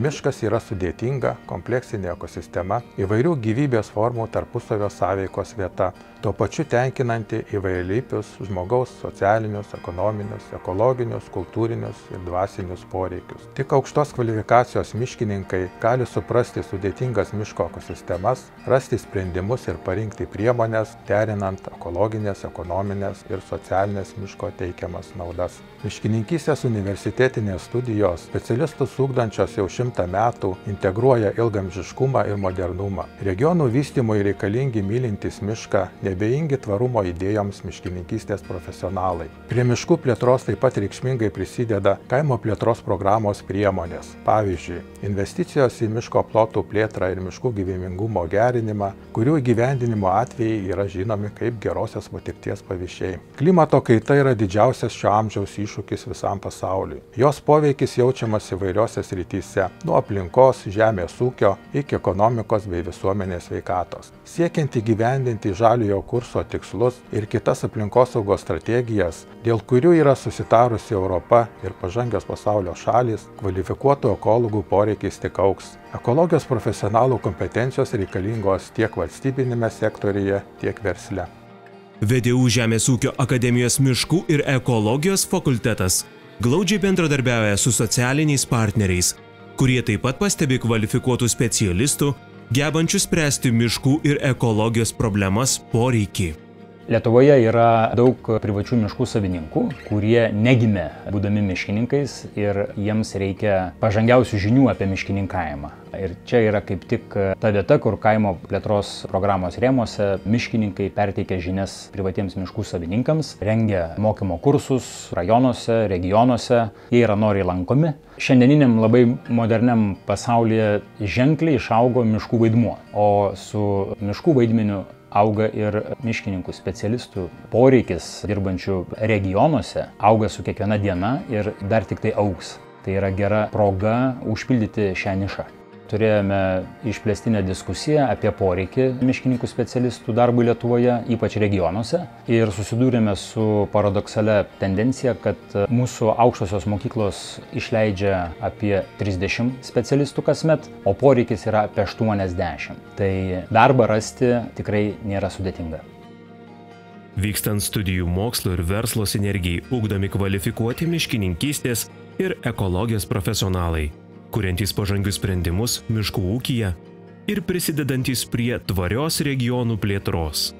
Miškas yra sudėtinga, kompleksinė ekosistema, įvairių gyvybės formų tarpusavio sąveikos vieta, tuo pačiu tenkinanti įvairialypius žmogaus socialinius, ekonominius, ekologinius, kultūrinius ir dvasinius poreikius. Tik aukštos kvalifikacijos miškininkai gali suprasti sudėtingas miško ekosistemas, rasti sprendimus ir parinkti priemonės, derinant ekologinės, ekonominės ir socialinės miško teikiamas naudas. Miškininkystės universitetinės studijos specialistus ugdančios jau 100 metų integruoja ilgaamžiškumą ir modernumą. Regionų vystymui reikalingi mylintys mišką, nebejingi tvarumo idėjoms miškininkystės profesionalai. Prie miškų plėtros taip pat reikšmingai prisideda kaimo plėtros programos priemonės. Pavyzdžiui, investicijos į miško plotų plėtrą ir miškų gyvybingumo gerinimą, kurių įgyvendinimo atvejai yra žinomi kaip gerosios patirties pavyzdžiai. Klimato kaita yra didžiausias šio amžiaus iššūkis visam pasauliui. Jos poveikis jaučiamas įvairiose srityse, nuo aplinkos, žemės ūkio iki ekonomikos bei visuomenės sveikatos. Siekiant įgyvendinti žaliojo kurso tikslus ir kitas aplinkosaugos strategijas, dėl kurių yra susitarusi Europa ir pažangios pasaulio šalys, kvalifikuotų ekologų poreikis tik augs. Ekologijos profesionalų kompetencijos reikalingos tiek valstybinėme sektoriuje, tiek versle. VDU Žemės ūkio akademijos miškų ir ekologijos fakultetas glaudžiai bendradarbiauja su socialiniais partneriais, kurie taip pat pastebi kvalifikuotų specialistų, gebančių spręsti miškų ir ekologijos problemas poreikį. Lietuvoje yra daug privačių miškų savininkų, kurie negimė būdami miškininkais ir jiems reikia pažangiausių žinių apie miškininkavimą. Ir čia yra kaip tik ta vieta, kur kaimo plėtros programos rėmuose miškininkai perteikia žinias privatiems miškų savininkams, rengia mokymo kursus rajonuose, regionuose, jie yra noriai lankomi. Šiandieniniam labai moderniam pasaulyje ženkliai išaugo miškų vaidmuo, o su miškų vaidmeniu auga ir miškininkų specialistų poreikis dirbančių regionuose, auga su kiekviena diena ir dar tik tai augs. Tai yra gera proga užpildyti šią nišą. Turėjome išplėstinę diskusiją apie poreikį miškininkų specialistų darbui Lietuvoje, ypač regionuose, ir susidūrėme su paradoksalia tendencija, kad mūsų aukštosios mokyklos išleidžia apie 30 specialistų kasmet, o poreikis yra apie 80. Tai darbą rasti tikrai nėra sudėtinga. Vykstant studijų mokslo ir verslo sinergijai ugdomi kvalifikuoti miškininkystės ir ekologijos profesionalai, kuriantys pažangius sprendimus miškų ūkyje ir prisidedantys prie tvarios regionų plėtros.